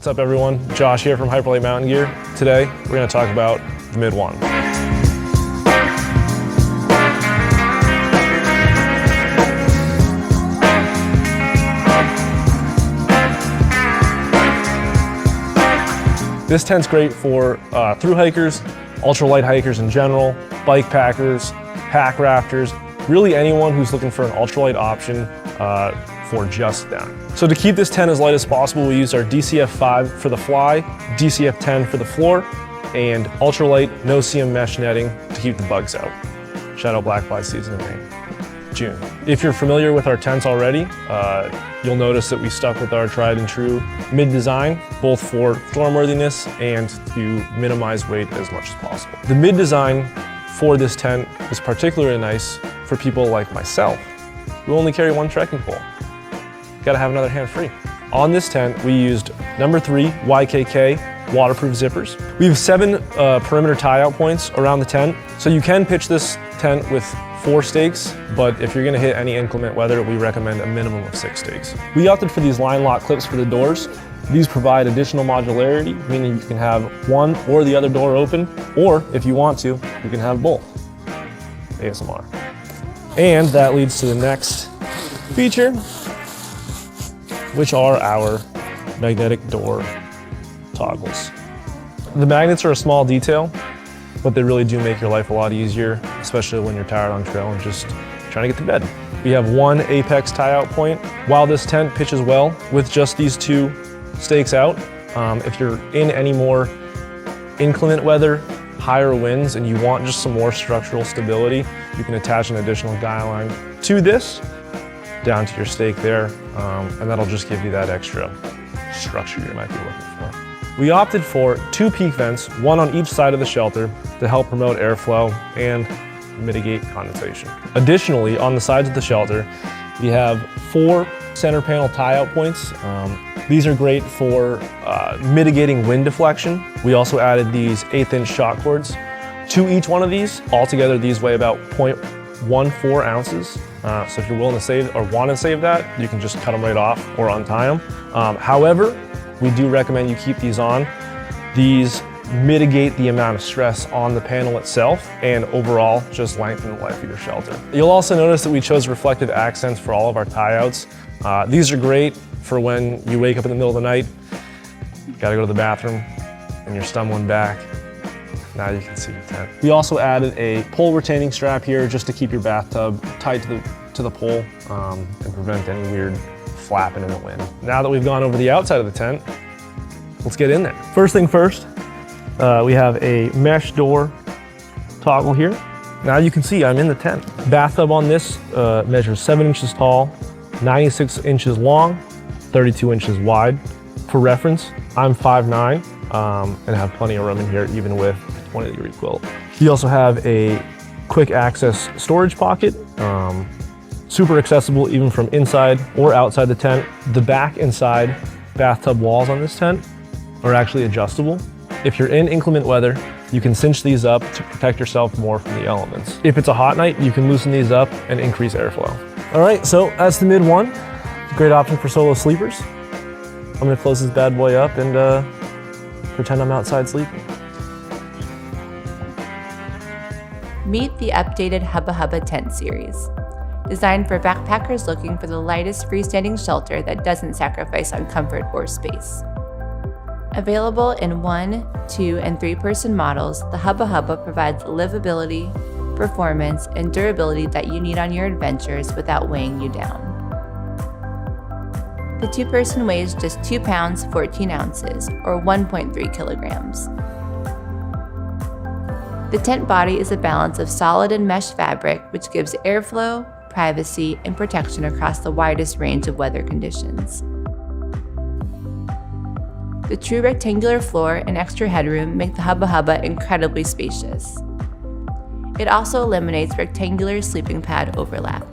What's up everyone? Josh here from Hyperlite Mountain Gear. Today, we're gonna talk about the Mid 1. This tent's great for thru hikers, ultralight hikers in general, bike packers, pack rafters, really anyone who's looking for an ultralight option for just them. So to keep this tent as light as possible, we use our DCF5 for the fly, DCF10 for the floor, and ultralight no-seam mesh netting to keep the bugs out. Shadow black fly season in May, June. If you're familiar with our tents already, you'll notice that we stuck with our tried and true mid design, both for stormworthiness and to minimize weight as much as possible. The mid design for this tent is particularly nice for people like myself who only carry one trekking pole. Gotta have another hand free. On this tent, we used number 3 YKK waterproof zippers. We have 7 perimeter tie-out points around the tent, so you can pitch this tent with 4 stakes, but if you're gonna hit any inclement weather, we recommend a minimum of 6 stakes. We opted for these line lock clips for the doors. These provide additional modularity, meaning you can have one or the other door open, or if you want to, you can have both. ASMR. And that leads to the next feature, which are our magnetic door toggles. The magnets are a small detail, but they really do make your life a lot easier, especially when you're tired on trail and just trying to get to bed. We have 1 apex tie-out point. While this tent pitches well with just these 2 stakes out, if you're in any more inclement weather, higher winds, and you want just some more structural stability, you can attach an additional guy line to this, down to your stake there, and that'll just give you that extra structure you might be looking for. We opted for 2 peak vents, 1 on each side of the shelter to help promote airflow and mitigate condensation. Additionally, on the sides of the shelter, we have 4 center panel tie-out points. These are great for mitigating wind deflection. We also added these 1/8" shock cords to each one of these. Altogether, these weigh about 0.14 ounces. So if you're willing to save or want to save that, you can just cut them right off or untie them. However, we do recommend you keep these on. These mitigate the amount of stress on the panel itself and overall just lengthen the life of your shelter. You'll also notice that we chose reflective accents for all of our tie-outs. These are great for when you wake up in the middle of the night, gotta go to the bathroom, and you're stumbling back. Now you can see your tent. We also added a pole retaining strap here just to keep your bathtub tight to the pole and prevent any weird flapping in the wind. Now that we've gone over the outside of the tent, let's get in there. First thing first, we have a mesh door toggle here. Now you can see I'm in the tent. Bathtub on this measures 7 inches tall, 96 inches long, 32 inches wide. For reference, I'm 5'9", and have plenty of room in here even with a 20-degree quilt. You also have a quick access storage pocket, super accessible even from inside or outside the tent. The back and side bathtub walls on this tent are actually adjustable. If you're in inclement weather, you can cinch these up to protect yourself more from the elements. If it's a hot night, you can loosen these up and increase airflow. All right, so that's the Mid 1. It's a great option for solo sleepers. I'm gonna close this bad boy up and pretend I'm outside sleeping. Meet the updated Hubba tent series. Designed for backpackers looking for the lightest freestanding shelter that doesn't sacrifice on comfort or space. Available in 1, 2, and 3-person models, the Hubba provides the livability, performance, and durability that you need on your adventures without weighing you down. The 2-person weighs just 2 pounds 14 ounces, or 1.3 kilograms. The tent body is a balance of solid and mesh fabric, which gives airflow, privacy, and protection across the widest range of weather conditions. The true rectangular floor and extra headroom make the Hubba incredibly spacious. It also eliminates rectangular sleeping pad overlap.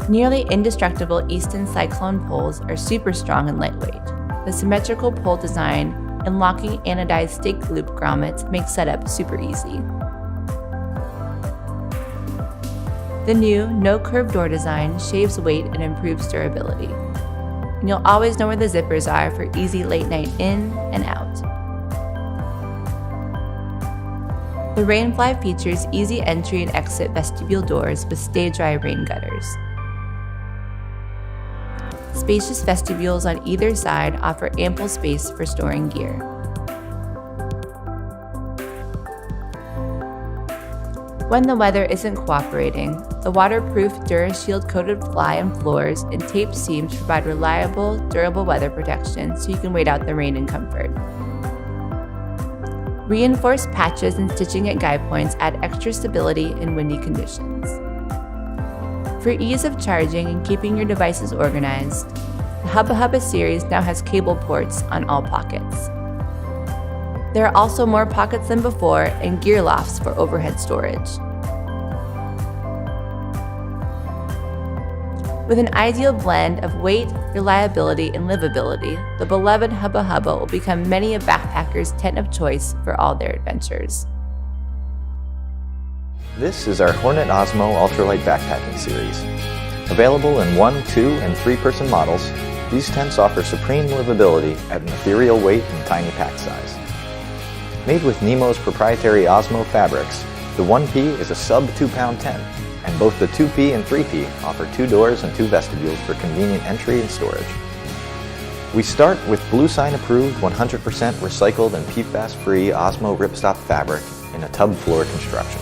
Nearly indestructible Easton Cyclone poles are super strong and lightweight. The symmetrical pole design and locking anodized stake loop grommets make setup super easy. The new no-curve door design shaves weight and improves durability. and you'll always know where the zippers are for easy late night in and out. The Rainfly features easy entry and exit vestibule doors with stay-dry rain gutters. Spacious vestibules on either side offer ample space for storing gear. When the weather isn't cooperating, the waterproof DuraShield coated fly and floors and taped seams provide reliable, durable weather protection so you can wait out the rain in comfort. Reinforced patches and stitching at guide points add extra stability in windy conditions. For ease of charging and keeping your devices organized, the Hubba series now has cable ports on all pockets. There are also more pockets than before and gear lofts for overhead storage. With an ideal blend of weight, reliability, and livability, the beloved Hubba will become many a backpacker's tent of choice for all their adventures. This is our Hornet Osmo Ultralight backpacking series. Available in 1, 2, and 3-person models, these tents offer supreme livability at an ethereal weight and tiny pack size. Made with Nemo's proprietary Osmo fabrics, the 1P is a sub 2-pound tent, and both the 2P and 3P offer 2 doors and 2 vestibules for convenient entry and storage. We start with Bluesign approved 100% recycled and PFAS-free Osmo ripstop fabric in a tub floor construction.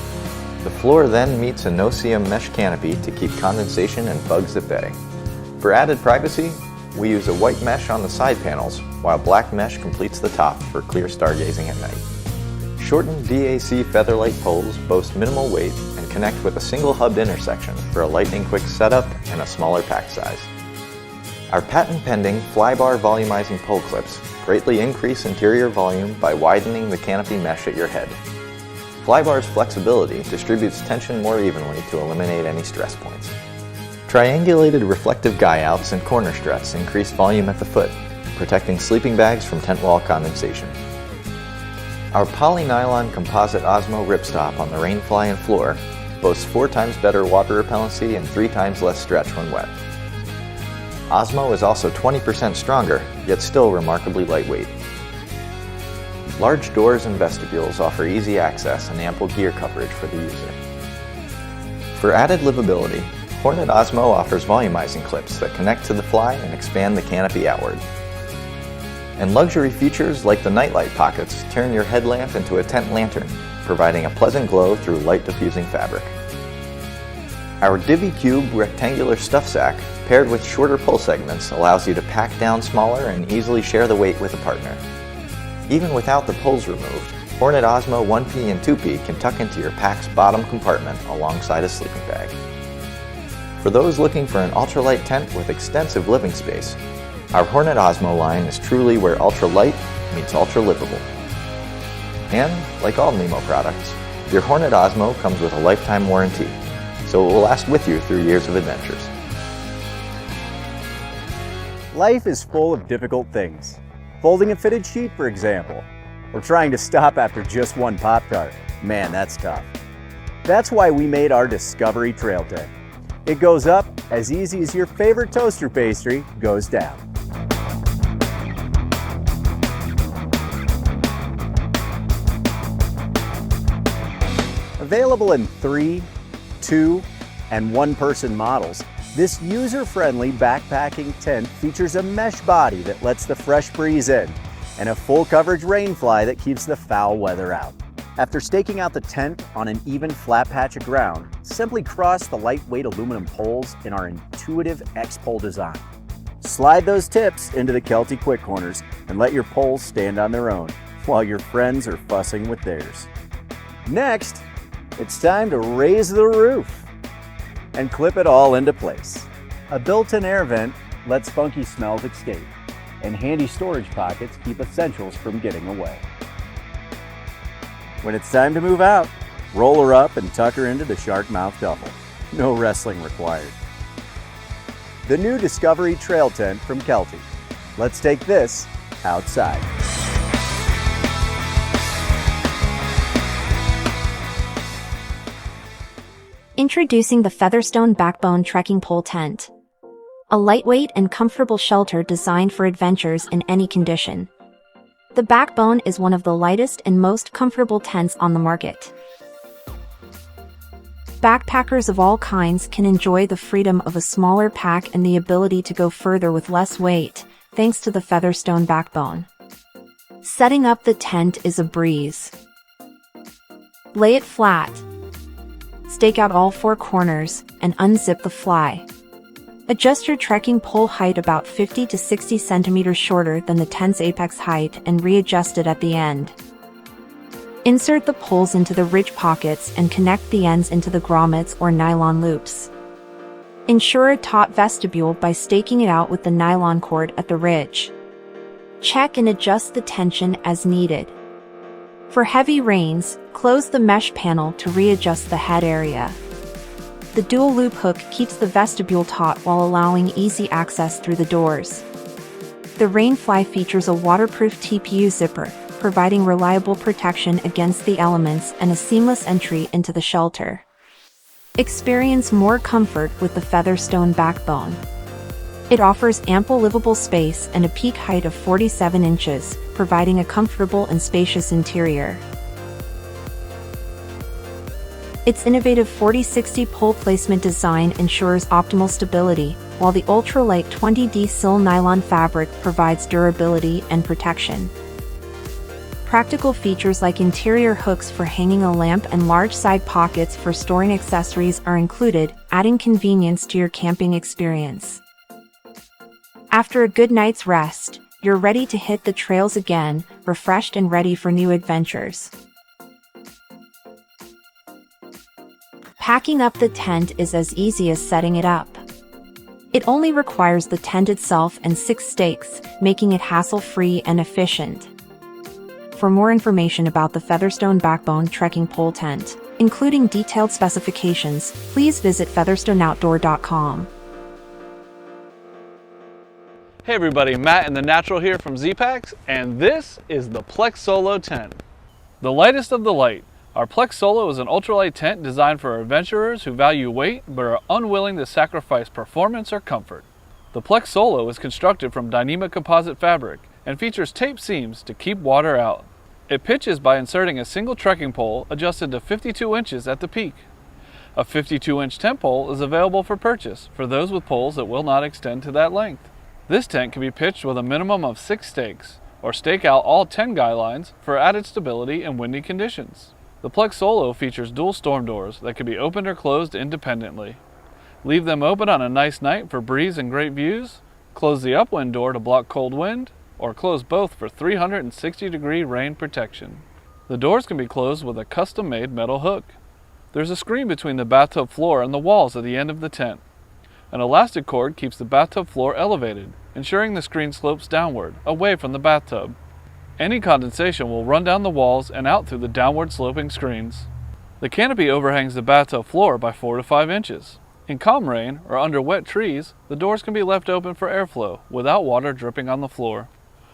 The floor then meets a no-seam mesh canopy to keep condensation and bugs at bay. For added privacy, we use a white mesh on the side panels, while black mesh completes the top for clear stargazing at night. Shortened DAC Featherlite poles boast minimal weight and connect with a single hubbed intersection for a lightning-quick setup and a smaller pack size. Our patent-pending flybar volumizing pole clips greatly increase interior volume by widening the canopy mesh at your head. Flybar's flexibility distributes tension more evenly to eliminate any stress points. Triangulated reflective guy-outs and corner struts increase volume at the foot, protecting sleeping bags from tent wall condensation. Our polynylon composite Osmo ripstop on the rainfly and floor boasts 4 times better water repellency and 3 times less stretch when wet. Osmo is also 20% stronger, yet still remarkably lightweight. Large doors and vestibules offer easy access and ample gear coverage for the user. For added livability, Hornet Osmo offers volumizing clips that connect to the fly and expand the canopy outward. And luxury features like the nightlight pockets turn your headlamp into a tent lantern, providing a pleasant glow through light diffusing fabric. Our DiviCube rectangular stuff sack, paired with shorter pull segments, allows you to pack down smaller and easily share the weight with a partner. Even without the pulls removed, Hornet Osmo 1P and 2P can tuck into your pack's bottom compartment alongside a sleeping bag. For those looking for an ultralight tent with extensive living space, our Hornet Osmo line is truly where ultralight meets ultra-livable. And, like all Nemo products, your Hornet Osmo comes with a lifetime warranty, so it will last with you through years of adventures. Life is full of difficult things. Folding a fitted sheet, for example, or trying to stop after just one Pop-Tart. Man, that's tough. That's why we made our Discovery Trail Tent. It goes up as easy as your favorite toaster pastry goes down. Available in 3, 2, and 1-person models, this user-friendly backpacking tent features a mesh body that lets the fresh breeze in and a full coverage rainfly that keeps the foul weather out. After staking out the tent on an even flat patch of ground, simply cross the lightweight aluminum poles in our intuitive X-pole design. Slide those tips into the Kelty quick corners and let your poles stand on their own while your friends are fussing with theirs. Next, it's time to raise the roof and clip it all into place. A built-in air vent lets funky smells escape, and handy storage pockets keep essentials from getting away. When it's time to move out, roll her up and tuck her into the shark mouth duffel. No wrestling required. The new Discovery Trail Tent from Kelty. Let's take this outside. Introducing the Featherstone Backbone Trekking Pole Tent. a lightweight and comfortable shelter designed for adventures in any condition. The Backbone is one of the lightest and most comfortable tents on the market. Backpackers of all kinds can enjoy the freedom of a smaller pack and the ability to go further with less weight, thanks to the Featherstone Backbone. Setting up the tent is a breeze. Lay it flat. Stake out all 4 corners, and unzip the fly. Adjust your trekking pole height about 50 to 60 centimeters shorter than the tent's apex height and readjust it at the end. Insert the poles into the ridge pockets and connect the ends into the grommets or nylon loops. Ensure a taut vestibule by staking it out with the nylon cord at the ridge. Check and adjust the tension as needed. For heavy rains, close the mesh panel to readjust the head area. The dual loop hook keeps the vestibule taut while allowing easy access through the doors. The Rainfly features a waterproof TPU zipper, providing reliable protection against the elements and a seamless entry into the shelter. Experience more comfort with the Featherstone Backbone. It offers ample livable space and a peak height of 47 inches, providing a comfortable and spacious interior. Its innovative 40-60 pole placement design ensures optimal stability, while the Ultralight 20D sil nylon fabric provides durability and protection. Practical features like interior hooks for hanging a lamp and large side pockets for storing accessories are included, adding convenience to your camping experience. After a good night's rest, you're ready to hit the trails again, refreshed and ready for new adventures. Packing up the tent is as easy as setting it up. It only requires the tent itself and 6 stakes, making it hassle-free and efficient. For more information about the Featherstone Backbone trekking pole tent, including detailed specifications, please visit featherstoneoutdoor.com. Hey everybody, Matt and the Natural here from Zpacks, and this is the Plex Solo tent. The lightest of the light, our Plex Solo is an ultralight tent designed for adventurers who value weight but are unwilling to sacrifice performance or comfort. The Plex Solo is constructed from Dyneema composite fabric and features tape seams to keep water out. It pitches by inserting a single trekking pole adjusted to 52 inches at the peak. A 52-inch tent pole is available for purchase for those with poles that will not extend to that length. This tent can be pitched with a minimum of 6 stakes, or stake out all 10 guy lines for added stability in windy conditions. The Plex Solo features dual storm doors that can be opened or closed independently. Leave them open on a nice night for breeze and great views, close the upwind door to block cold wind, or close both for 360-degree rain protection. The doors can be closed with a custom-made metal hook. There's a screen between the bathtub floor and the walls at the end of the tent. An elastic cord keeps the bathtub floor elevated, ensuring the screen slopes downward, away from the bathtub. Any condensation will run down the walls and out through the downward sloping screens. The canopy overhangs the bathtub floor by 4 to 5 inches. In calm rain or under wet trees, the doors can be left open for airflow without water dripping on the floor.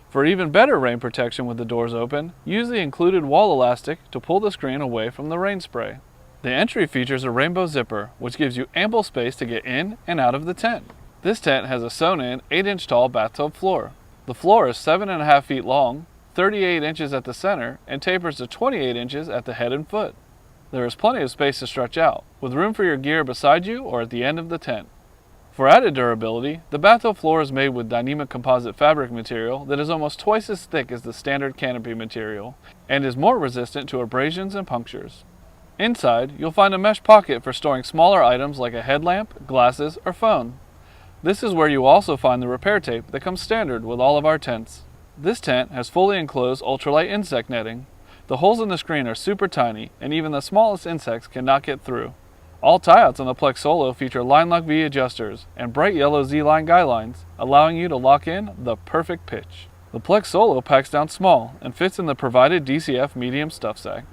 For even better rain protection with the doors open, use the included wall elastic to pull the screen away from the rain spray. The entry features a rainbow zipper, which gives you ample space to get in and out of the tent. This tent has a sewn-in 8-inch tall bathtub floor. The floor is 7.5 feet long, 38 inches at the center, and tapers to 28 inches at the head and foot. There is plenty of space to stretch out, with room for your gear beside you or at the end of the tent. For added durability, the bathtub floor is made with Dyneema composite fabric material that is almost twice as thick as the standard canopy material, and is more resistant to abrasions and punctures. Inside, you'll find a mesh pocket for storing smaller items like a headlamp, glasses, or phone. This is where you also find the repair tape that comes standard with all of our tents. This tent has fully enclosed ultralight insect netting. The holes in the screen are super tiny, and even the smallest insects cannot get through. All tie-outs on the Plex Solo feature Line Lock V adjusters and bright yellow Z-line guy lines, allowing you to lock in the perfect pitch. The Plex Solo packs down small and fits in the provided DCF medium stuff sack.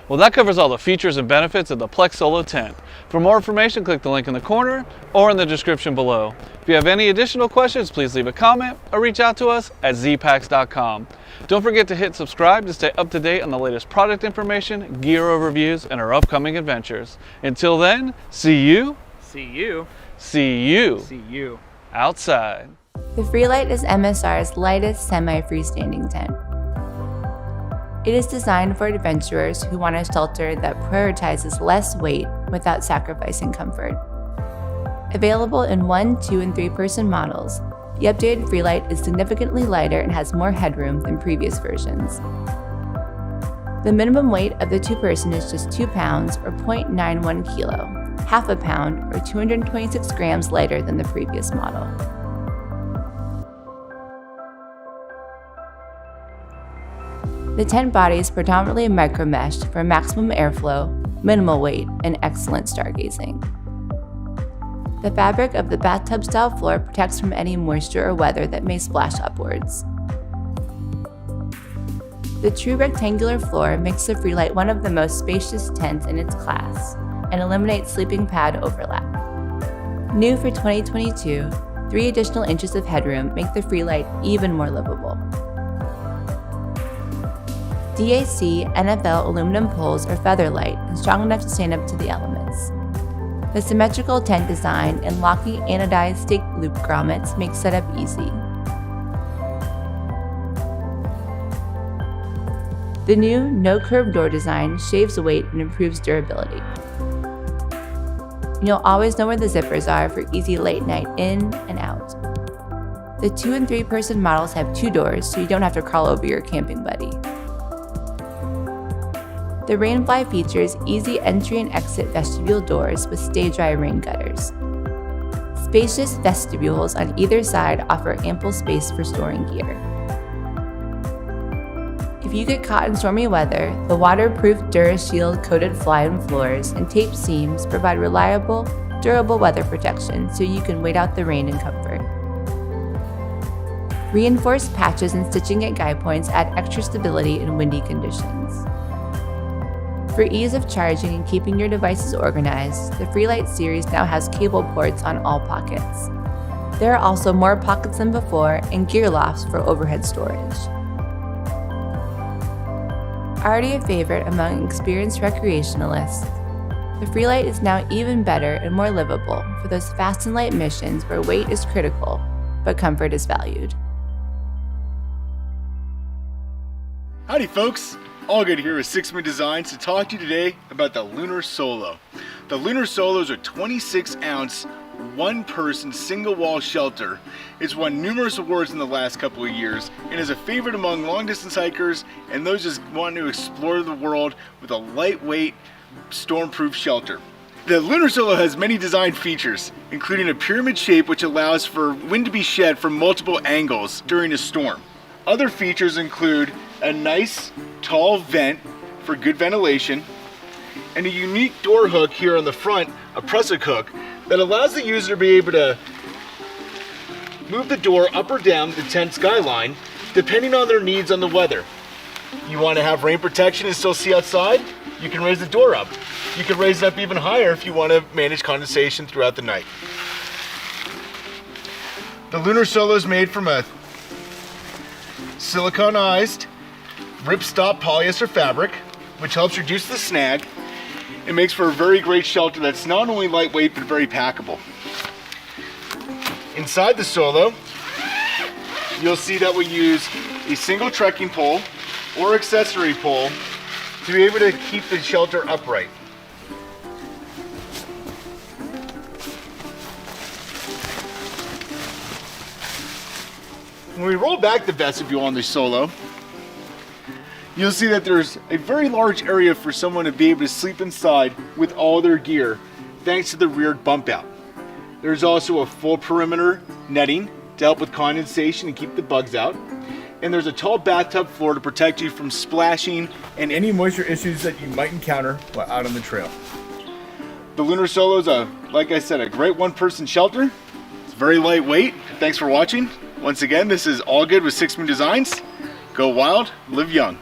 Well, that covers all the features and benefits of the Plex Solo tent. For more information, click the link in the corner or in the description below. If you have any additional questions, please leave a comment or reach out to us at zpacks.com. Don't forget to hit subscribe to stay up to date on the latest product information, gear overviews, and our upcoming adventures. Until then, see you. See you. See you. See you. outside. The FreeLite is MSR's lightest semi-freestanding tent. It is designed for adventurers who want a shelter that prioritizes less weight without sacrificing comfort. Available in 1, 2, and 3-person models, the updated FreeLite is significantly lighter and has more headroom than previous versions. The minimum weight of the 2-person is just 2 pounds or 0.91 kilo, half a pound or 226 grams lighter than the previous model. The tent body is predominantly micro-meshed for maximum airflow, minimal weight, and excellent stargazing. The fabric of the bathtub-style floor protects from any moisture or weather that may splash upwards. The true rectangular floor makes the FreeLite one of the most spacious tents in its class and eliminates sleeping pad overlap. New for 2022, 3 additional inches of headroom make the FreeLite even more livable. DAC NFL aluminum poles are Featherlite and strong enough to stand up to the elements. The symmetrical tent design and locking anodized stake loop grommets make setup easy. The new no-curve door design shaves weight and improves durability. You'll always know where the zippers are for easy late night in and out. The 2 and 3-person models have 2 doors, so you don't have to crawl over your camping buddy. The Rainfly features easy entry and exit vestibule doors with stay-dry rain gutters. Spacious vestibules on either side offer ample space for storing gear. If you get caught in stormy weather, the waterproof DuraShield coated fly-in floors and taped seams provide reliable, durable weather protection so you can wait out the rain in comfort. Reinforced patches and stitching at guide points add extra stability in windy conditions. For ease of charging and keeping your devices organized, the FreeLite series now has cable ports on all pockets. There are also more pockets than before and gear lofts for overhead storage. Already a favorite among experienced recreationalists, the FreeLite is now even better and more livable for those fast and light missions where weight is critical, but comfort is valued. Howdy folks, All Good here with Sixman Designs to talk to you today about the Lunar Solo. The Lunar Solo is a 26-ounce, one-person, single-wall shelter. It's won numerous awards in the last couple of years and is a favorite among long-distance hikers and those just wanting to explore the world with a lightweight, storm-proof shelter. The Lunar Solo has many design features, including a pyramid shape which allows for wind to be shed from multiple angles during a storm. Other features include a nice tall vent for good ventilation, and a unique door hook here on the front, a prusik hook, that allows the user to be able to move the door up or down the tent skyline depending on their needs on the weather. You want to have rain protection and still see outside? You can raise the door up. You can raise it up even higher if you want to manage condensation throughout the night. The Lunar Solo is made from a siliconized ripstop polyester fabric, which helps reduce the snag. It makes for a very great shelter that's not only lightweight but very packable. Inside the Solo, you'll see that we use a single trekking pole or accessory pole to be able to keep the shelter upright. When we roll back the vestibule on the Solo, you'll see that there's a very large area for someone to be able to sleep inside with all their gear, thanks to the rear bump out. There's also a full perimeter netting to help with condensation and keep the bugs out. And there's a tall bathtub floor to protect you from splashing and any moisture issues that you might encounter while out on the trail. The Lunar Solo is like I said, a great one-person shelter. It's very lightweight. Thanks for watching. Once again, this is All Good with Sixman Designs. Go wild, live young.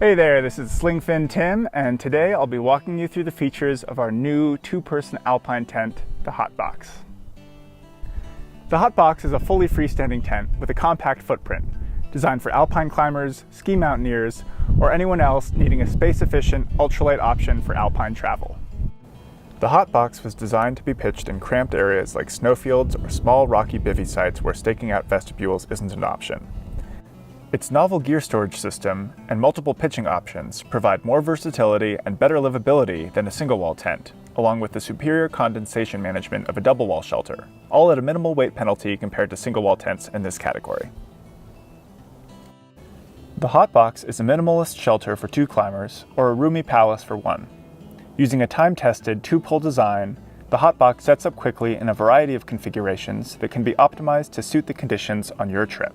Hey there, this is SlingFin Tim, and today I'll be walking you through the features of our new 2-person alpine tent, the HotBox. The HotBox is a fully freestanding tent with a compact footprint, designed for alpine climbers, ski mountaineers, or anyone else needing a space-efficient, ultralight option for alpine travel. The HotBox was designed to be pitched in cramped areas like snowfields or small rocky bivvy sites where staking out vestibules isn't an option. Its novel gear storage system and multiple pitching options provide more versatility and better livability than a single-wall tent, along with the superior condensation management of a double-wall shelter, all at a minimal weight penalty compared to single-wall tents in this category. The HotBox is a minimalist shelter for 2 climbers, or a roomy palace for 1. Using a time-tested 2-pole design, the HotBox sets up quickly in a variety of configurations that can be optimized to suit the conditions on your trip.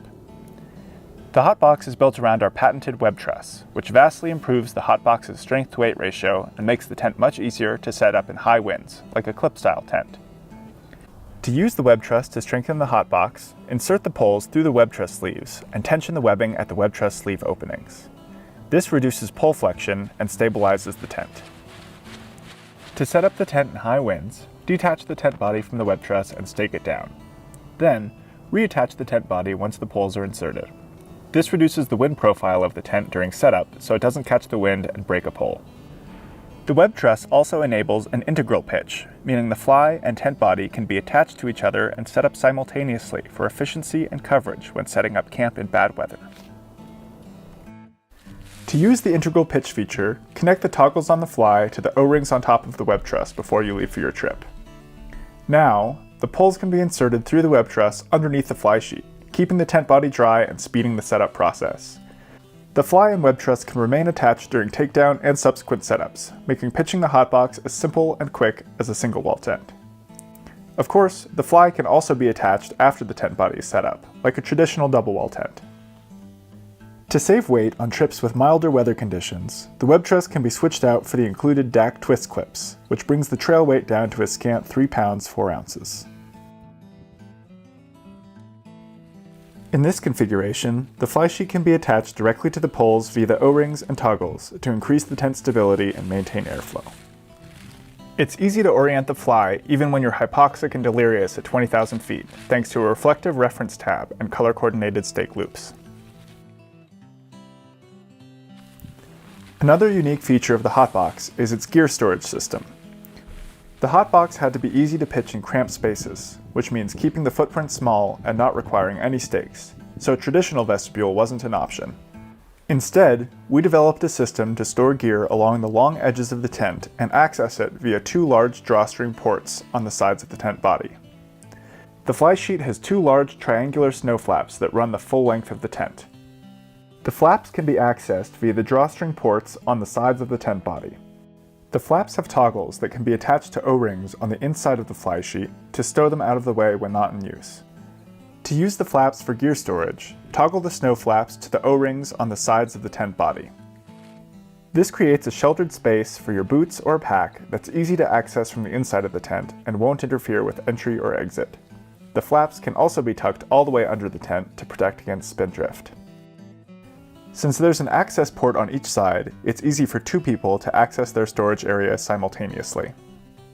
The HotBox is built around our patented web truss, which vastly improves the HotBox's strength-to-weight ratio and makes the tent much easier to set up in high winds, like a clip-style tent. To use the web truss to strengthen the HotBox, insert the poles through the web truss sleeves and tension the webbing at the web truss sleeve openings. This reduces pole flexion and stabilizes the tent. To set up the tent in high winds, detach the tent body from the web truss and stake it down. Then, reattach the tent body once the poles are inserted. This reduces the wind profile of the tent during setup so it doesn't catch the wind and break a pole. The web truss also enables an integral pitch, meaning the fly and tent body can be attached to each other and set up simultaneously for efficiency and coverage when setting up camp in bad weather. To use the integral pitch feature, connect the toggles on the fly to the O-rings on top of the web truss before you leave for your trip. Now, the poles can be inserted through the web truss underneath the fly sheet, keeping the tent body dry and speeding the setup process. The fly and web truss can remain attached during takedown and subsequent setups, making pitching the HotBox as simple and quick as a single wall tent. Of course, the fly can also be attached after the tent body is set up, like a traditional double wall tent. To save weight on trips with milder weather conditions, the web truss can be switched out for the included DAC twist clips, which brings the trail weight down to a scant 3 pounds 4 ounces. In this configuration, the fly sheet can be attached directly to the poles via the O-rings and toggles to increase the tent stability and maintain airflow. It's easy to orient the fly even when you're hypoxic and delirious at 20,000 feet, thanks to a reflective reference tab and color-coordinated stake loops. Another unique feature of the HotBox is its gear storage system. The HotBox had to be easy to pitch in cramped spaces, which means keeping the footprint small and not requiring any stakes, so a traditional vestibule wasn't an option. Instead, we developed a system to store gear along the long edges of the tent and access it via 2 large drawstring ports on the sides of the tent body. The fly sheet has 2 large triangular snow flaps that run the full length of the tent. The flaps can be accessed via the drawstring ports on the sides of the tent body. The flaps have toggles that can be attached to O-rings on the inside of the fly sheet to stow them out of the way when not in use. To use the flaps for gear storage, toggle the snow flaps to the O-rings on the sides of the tent body. This creates a sheltered space for your boots or pack that's easy to access from the inside of the tent and won't interfere with entry or exit. The flaps can also be tucked all the way under the tent to protect against spindrift. Since there's an access port on each side, it's easy for 2 people to access their storage area simultaneously.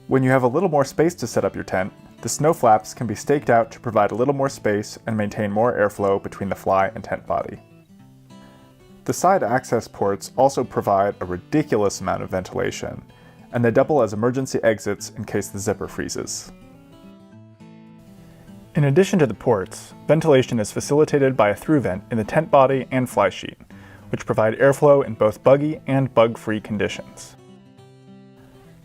When you have a little more space to set up your tent, the snow flaps can be staked out to provide a little more space and maintain more airflow between the fly and tent body. The side access ports also provide a ridiculous amount of ventilation, and they double as emergency exits in case the zipper freezes. In addition to the ports, ventilation is facilitated by a through vent in the tent body and fly sheet, which provide airflow in both buggy and bug-free conditions.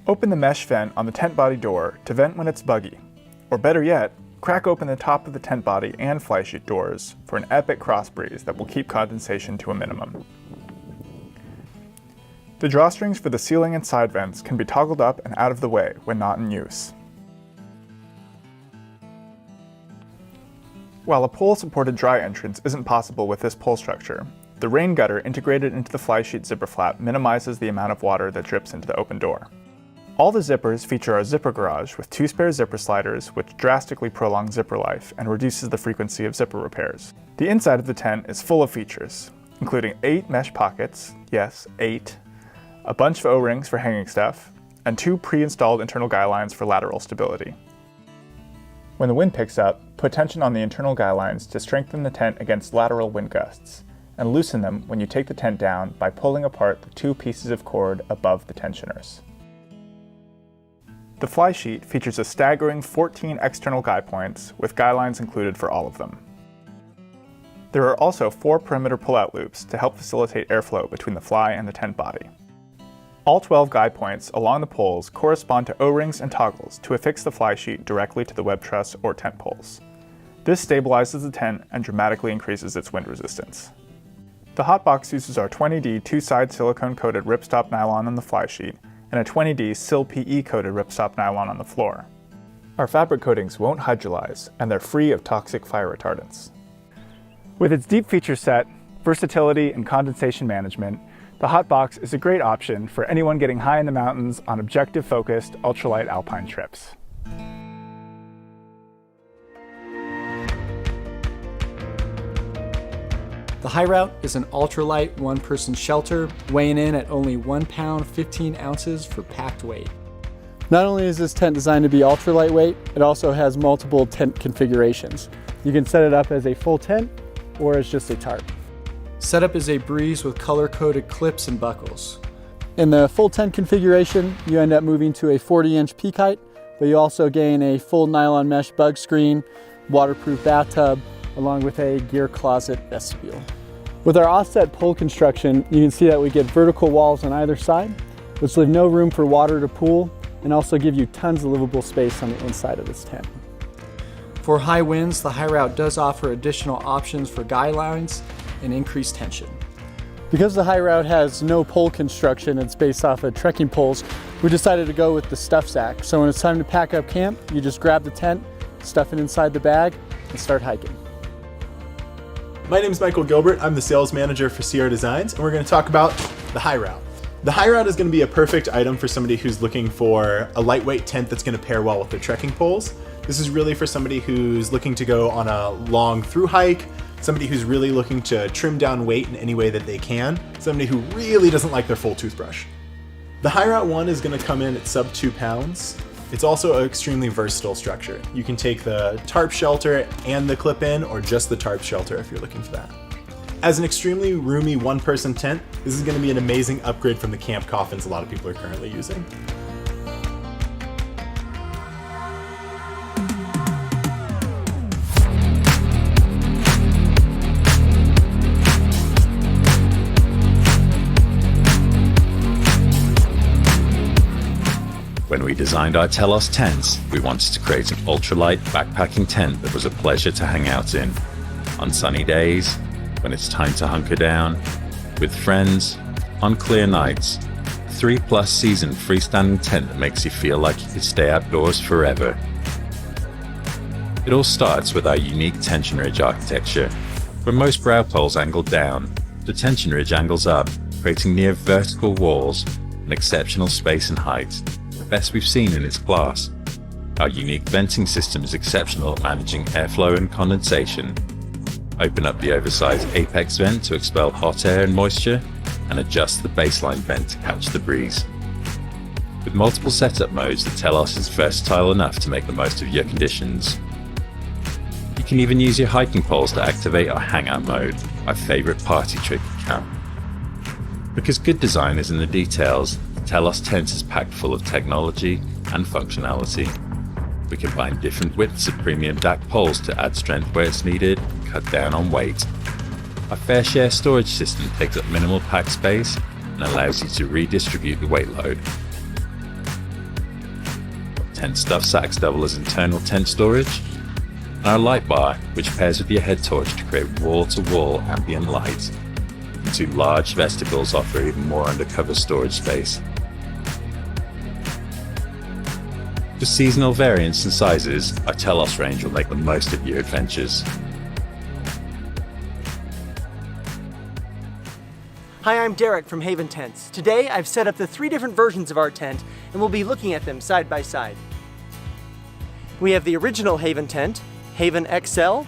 Open the mesh vent on the tent body door to vent when it's buggy, or better yet, crack open the top of the tent body and fly sheet doors for an epic cross breeze that will keep condensation to a minimum. The drawstrings for the ceiling and side vents can be toggled up and out of the way when not in use. While a pole-supported dry entrance isn't possible with this pole structure, the rain gutter integrated into the fly sheet zipper flap minimizes the amount of water that drips into the open door. All the zippers feature our zipper garage with 2 spare zipper sliders, which drastically prolong zipper life and reduces the frequency of zipper repairs. The inside of the tent is full of features, including 8 mesh pockets, yes, 8, a bunch of O-rings for hanging stuff, and 2 pre-installed internal guy lines for lateral stability. When the wind picks up, put tension on the internal guy lines to strengthen the tent against lateral wind gusts, and loosen them when you take the tent down by pulling apart the 2 pieces of cord above the tensioners. The fly sheet features a staggering 14 external guy points, with guy lines included for all of them. There are also 4 perimeter pull-out loops to help facilitate airflow between the fly and the tent body. All 12 guy points along the poles correspond to O-rings and toggles to affix the fly sheet directly to the web truss or tent poles. This stabilizes the tent and dramatically increases its wind resistance. The HotBox uses our 20D 2-side silicone-coated ripstop nylon on the fly sheet and a 20D Sil PE-coated ripstop nylon on the floor. Our fabric coatings won't hydrolyze, and they're free of toxic fire retardants. With its deep feature set, versatility, and condensation management, the HotBox is a great option for anyone getting high in the mountains on objective-focused ultralight alpine trips. The Hyroute is an ultralight one-person shelter, weighing in at only 1 pound 15 ounces for packed weight. Not only is this tent designed to be ultra lightweight, it also has multiple tent configurations. You can set it up as a full tent or as just a tarp. Setup is a breeze with color-coded clips and buckles. In the full tent configuration, you end up moving to a 40-inch peak height, but you also gain a full nylon mesh bug screen, waterproof bathtub, along with a gear closet vestibule. With our offset pole construction, you can see that we get vertical walls on either side, which leave no room for water to pool, and also give you tons of livable space on the inside of this tent. For high winds, the Hyroute does offer additional options for guy lines and increased tension. Because the Hyroute has no pole construction, it's based off of trekking poles, we decided to go with the stuff sack. So when it's time to pack up camp, you just grab the tent, stuff it inside the bag, and start hiking. My name is Michael Gilbert. I'm the sales manager for CR Designs, and we're going to talk about the Hyroute. The Hyroute is going to be a perfect item for somebody who's looking for a lightweight tent that's going to pair well with their trekking poles. This is really for somebody who's looking to go on a long through hike, somebody who's really looking to trim down weight in any way that they can, somebody who really doesn't like their full toothbrush. The Hyroute 1 is going to come in at sub 2 pounds. It's also an extremely versatile structure. You can take the tarp shelter and the clip-in, or just the tarp shelter if you're looking for that. As an extremely roomy one-person tent, this is going to be an amazing upgrade from the camp coffins a lot of people are currently using. When we designed our Telos tents, we wanted to create an ultralight backpacking tent that was a pleasure to hang out in. On sunny days, when it's time to hunker down, with friends, on clear nights, a 3+ season freestanding tent that makes you feel like you could stay outdoors forever. It all starts with our unique tension ridge architecture. Where most brow poles angle down, the tension ridge angles up, creating near vertical walls and exceptional space and height. Best we've seen in its class. Our unique venting system is exceptional at managing airflow and condensation. Open up the oversized apex vent to expel hot air and moisture, and adjust the baseline vent to catch the breeze. With multiple setup modes, the Telos is versatile enough to make the most of your conditions. You can even use your hiking poles to activate our hangout mode, our favorite party trick at camp. Because good design is in the details, Telos tent is packed full of technology and functionality. We combine different widths of premium DAC poles to add strength where it's needed and cut down on weight. Our fair share storage system takes up minimal pack space and allows you to redistribute the weight load. Tent stuff sacks double as internal tent storage, and our light bar, which pairs with your head torch to create wall-to-wall ambient light. The 2 large vestibules offer even more undercover storage space. For seasonal variants and sizes, our Telos range will make the most of your adventures. Hi, I'm Derek from Haven Tents. Today I've set up the 3 different versions of our tent and we'll be looking at them side by side. We have the original Haven tent, Haven XL,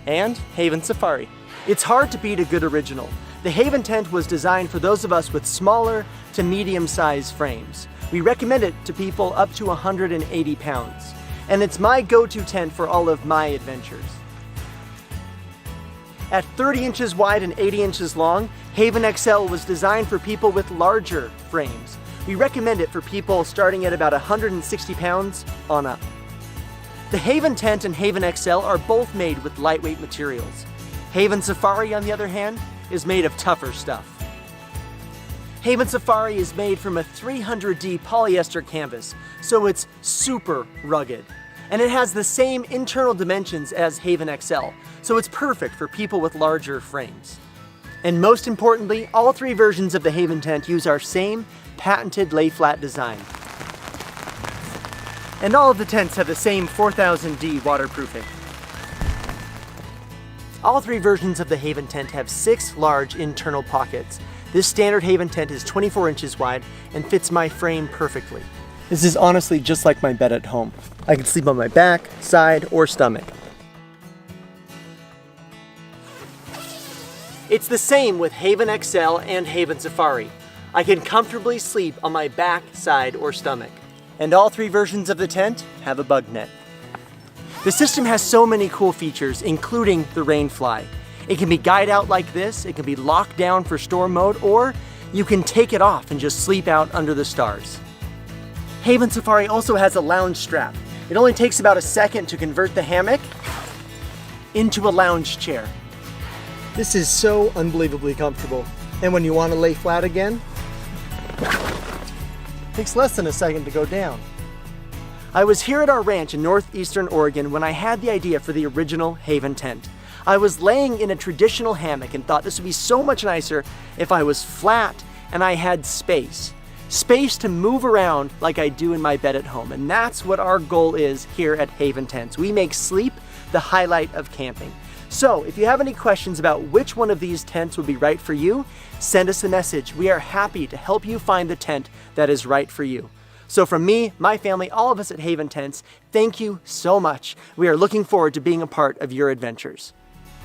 and Haven Safari. It's hard to beat a good original. The Haven tent was designed for those of us with smaller to medium-sized frames. We recommend it to people up to 180 pounds. and it's my go-to tent for all of my adventures. At 30 inches wide and 80 inches long, Haven XL was designed for people with larger frames. We recommend it for people starting at about 160 pounds on up. The Haven Tent and Haven XL are both made with lightweight materials. Haven Safari, on the other hand, is made of tougher stuff. Haven Safari is made from a 300D polyester canvas, so it's super rugged. And it has the same internal dimensions as Haven XL, so it's perfect for people with larger frames. And most importantly, all three versions of the Haven Tent use our same patented lay-flat design. And all of the tents have the same 4000D waterproofing. All three versions of the Haven Tent have 6 large internal pockets. This standard Haven Tent is 24 inches wide and fits my frame perfectly. This is honestly just like my bed at home. I can sleep on my back, side, or stomach. It's the same with Haven XL and Haven Safari. I can comfortably sleep on my back, side, or stomach. And all three versions of the tent have a bug net. The system has so many cool features, including the rain fly. It can be guyed out like this, it can be locked down for storm mode, or you can take it off and just sleep out under the stars. Haven Safari also has a lounge strap. It only takes about a second to convert the hammock into a lounge chair. This is so unbelievably comfortable. And when you want to lay flat again, it takes less than a second to go down. I was here at our ranch in northeastern Oregon when I had the idea for the original Haven Tent. I was laying in a traditional hammock and thought this would be so much nicer if I was flat and I had space. Space to move around like I do in my bed at home. And that's what our goal is here at Haven Tents. We make sleep the highlight of camping. So if you have any questions about which one of these tents would be right for you, send us a message. We are happy to help you find the tent that is right for you. So from me, my family, all of us at Haven Tents, thank you so much. We are looking forward to being a part of your adventures.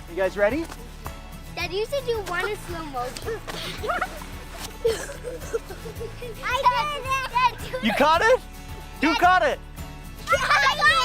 You guys ready? Dad, you said you wanted slow motion. I did it! You caught it? Who caught it? I got it!